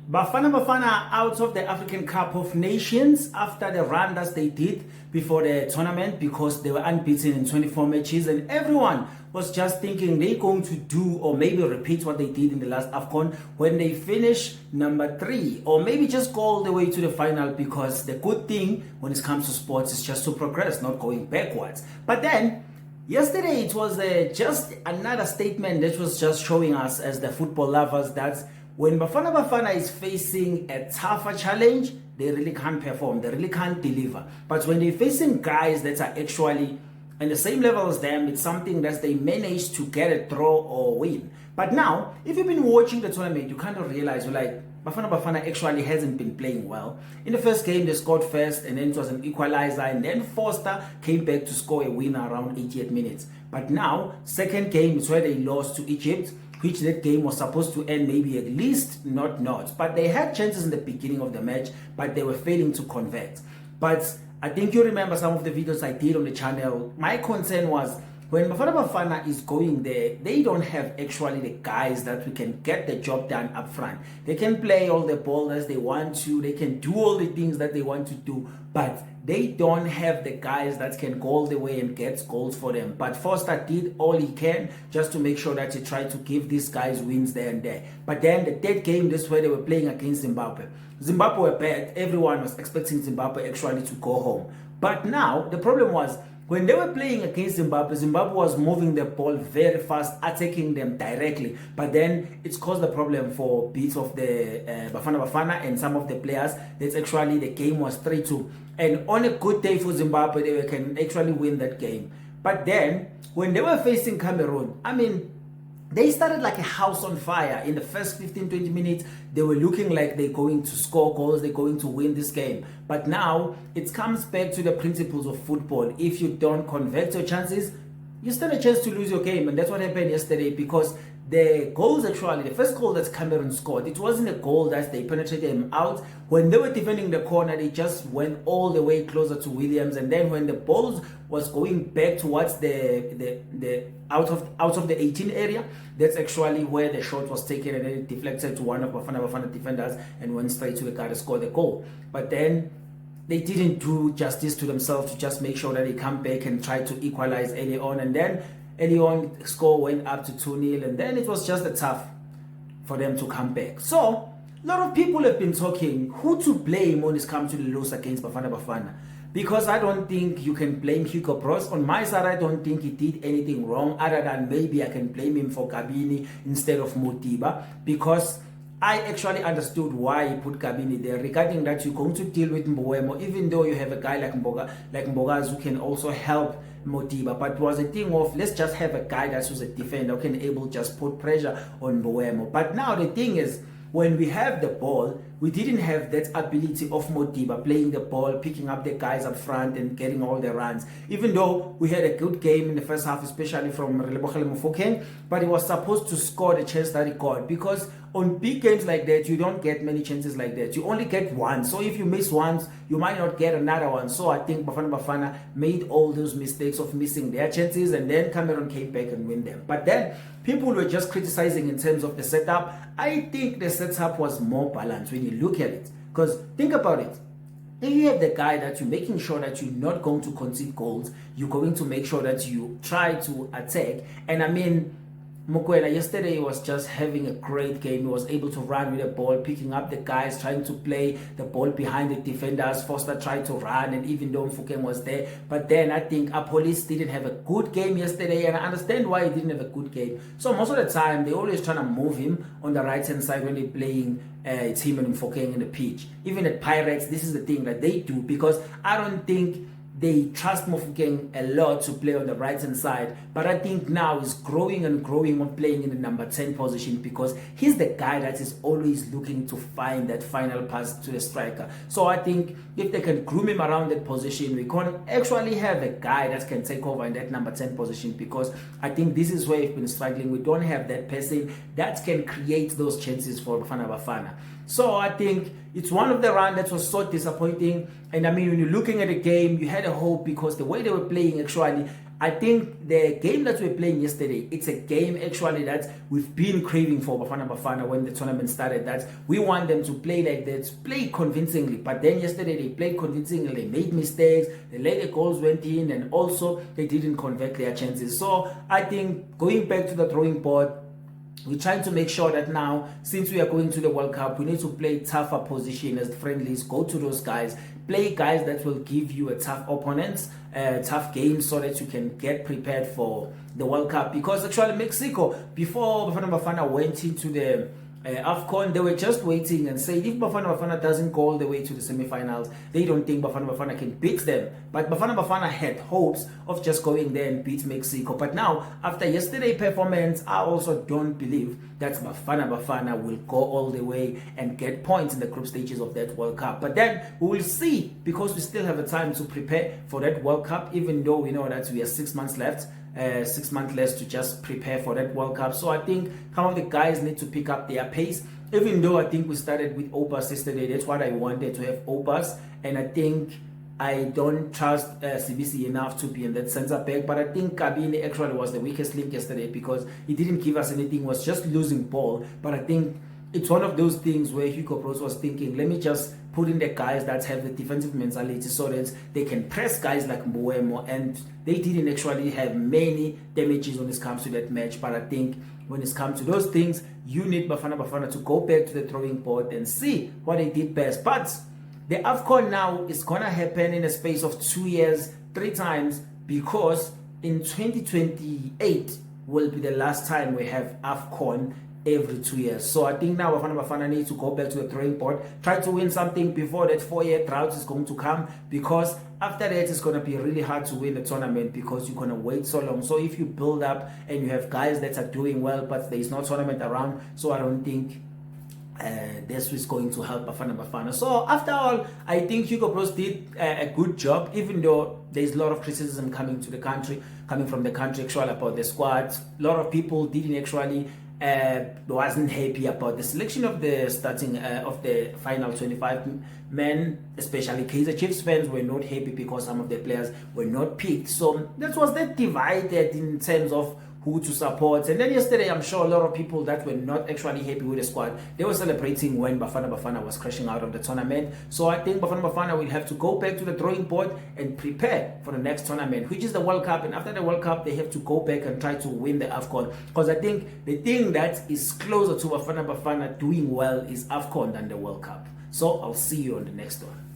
Bafana Bafana out of the African Cup of Nations after the run that they did before the tournament, because they were unbeaten in 24 matches and everyone was just thinking they're going to do or maybe repeat what they did in the last AFCON when they finish number 3, or maybe just go all the way to the final, because the good thing when it comes to sports is just to progress, not going backwards. But then yesterday it was just another statement that was just showing us as the football lovers that when Bafana Bafana is facing a tougher challenge, they really can't perform, they really can't deliver. But when they're facing guys that are actually on the same level as them, it's something that they manage to get a draw or win. But now, if you've been watching the tournament, you kind of realize, you're like, Bafana Bafana actually hasn't been playing well. In the first game, they scored first, and then it was an equalizer, and then Foster came back to score a winner around 88 minutes. But now, second game is where they lost to Egypt, which that game was supposed to end maybe at least not. But they had chances in the beginning of the match, but they were failing to convert. But I think you remember some of the videos I did on the channel. My concern was when Bafana Bafana is going there, they don't have actually the guys that we can get the job done up front. They can play all the ball as they want to, they can do all the things that they want to do, but they don't have the guys that can go all the way and get goals for them. But Foster did all he can just to make sure that he tried to give these guys wins there and there. But then the third game, this is where they were playing against Zimbabwe. Zimbabwe were bad. Everyone was expecting Zimbabwe actually to go home. But now the problem was, when they were playing against Zimbabwe, Zimbabwe was moving the ball very fast, attacking them directly. But then it's caused the problem for bits of the Bafana Bafana and some of the players. That's actually the game was 3-2. And on a good day for Zimbabwe, they can actually win that game. But then, when they were facing Cameroon, I mean, they started like a house on fire. In the first 15-20 minutes, they were looking like they're going to score goals, they're going to win this game. But now, it comes back to the principles of football. If you don't convert your chances, you stand a chance to lose your game. And that's what happened yesterday, because the goals actually, the first goal that Cameroon scored, it wasn't a goal that they penetrated him out. When they were defending the corner, they just went all the way closer to Williams. And then when the ball was going back towards the out of the 18 area, that's actually where the shot was taken, and then it deflected to one of Bafana Bafana defenders and went straight to the guy to score the goal. But then they didn't do justice to themselves to just make sure that they come back and try to equalize early on. And then early on, score went up to 2-0, and then it was just a tough for them to come back. So a lot of people have been talking who to blame when it comes to the loss against Bafana Bafana, because I don't think you can blame Hugo Broos. On my side, I don't think he did anything wrong, other than maybe I can blame him for Kabini instead of Modiba, because I actually understood why he put Kabini there, regarding that you're going to deal with Mboemo, even though you have a guy like Mbogazi who can also help Modiba. But it was a thing of, let's just have a guy that was a defender who can able just put pressure on Mboemo. But now the thing is, when we have the ball, we didn't have that ability of Modiba playing the ball, picking up the guys up front and getting all the runs. Even though we had a good game in the first half, especially from Relebohile Mofokeng, but he was supposed to score the chance that he got, because on big games like that, you don't get many chances like that. You only get one. So if you miss once, you might not get another one. So I think Bafana Bafana made all those mistakes of missing their chances, and then Cameroon came back and win them. But then people were just criticizing in terms of the setup. I think the setup was more balanced when you look at it. Because think about it. If you have the guy that you're making sure that you're not going to concede goals, you're going to make sure that you try to attack. And I mean, Mokoena yesterday was just having a great game. He was able to run with the ball, picking up the guys, trying to play the ball behind the defenders. Foster tried to run, and even though Mfokeng was there. But then I think Apolis didn't have a good game yesterday, and I understand why he didn't have a good game. So most of the time, they're always trying to move him on the right-hand side when they're playing team and Mfokeng in the pitch. Even at Pirates, this is the thing that they do, because I don't think they trust Mofokeng a lot to play on the right hand side, but I think now he's growing and growing on playing in the number 10 position, because he's the guy that is always looking to find that final pass to the striker. So I think if they can groom him around that position, we can actually have a guy that can take over in that number 10 position, because I think this is where we've been struggling. We don't have that person that can create those chances for Bafana Bafana. So I think it's one of the runs that was so disappointing. And I mean, when you're looking at the game, you had a hope, because the way they were playing, actually, I think the game that we're playing yesterday, it's a game actually that we've been craving for Bafana Bafana when the tournament started, that we want them to play like that, play convincingly. But then yesterday they played convincingly, they made mistakes, the later goals went in, and also they didn't convert their chances. So I think going back to the drawing board, we're trying to make sure that now, since we are going to the World Cup, we need to play tougher position as friendlies, go to those guys, play guys that will give you a tough opponents, tough games, so that you can get prepared for the World Cup. Because actually Mexico, before Bafana Bafana went into the AFCON, they were just waiting and saying if Bafana Bafana doesn't go all the way to the semi-finals, they don't think Bafana Bafana can beat them. But Bafana Bafana had hopes of just going there and beat Mexico. But now, after yesterday's performance, I also don't believe that Bafana Bafana will go all the way and get points in the group stages of that World Cup. But then we will see, because we still have a time to prepare for that World Cup, even though we know that we have 6 months left. 6 months less to just prepare for that World Cup. So I think some of the guys need to pick up their pace, even though I think we started with Opas yesterday. That's what I wanted, to have Opas, and I think I don't trust CBC enough to be in that center back. But I think Kabini actually was the weakest link yesterday, because he didn't give us anything, was just losing ball. But I think it's one of those things where Hugo Broos was thinking, let me just put in the guys that have the defensive mentality so that they can press guys like Mbuemo, and they didn't actually have many damages when it comes to that match. But I think when it comes to those things, you need Bafana Bafana to go back to the drawing board and see what they did best. But the AFCON now is going to happen in a space of 2 years, 3 times, because in 2028 will be the last time we have AFCON every 2 years. So I think now Bafana Bafana needs to go back to the drawing board, try to win something before that 4-year drought is going to come, because after that it's going to be really hard to win the tournament, because you're going to wait so long. So if you build up and you have guys that are doing well, but there is no tournament around, so I don't think this is going to help Bafana Bafana. So after all, I think Hugo Broos did a good job, even though there's a lot of criticism coming from the country actually about the squad. A lot of people didn't actually wasn't happy about the selection of the starting of the final 25 men, especially Kaizer Chiefs fans were not happy because some of the players were not picked. So that was that divided in terms of who to support. And then yesterday, I'm sure a lot of people that were not actually happy with the squad, they were celebrating when Bafana Bafana was crashing out of the tournament. So I think Bafana Bafana will have to go back to the drawing board and prepare for the next tournament, which is the World Cup. And after the World Cup, they have to go back and try to win the AFCON, because I think the thing that is closer to Bafana Bafana doing well is AFCON than the World Cup. So I'll see you on the next one.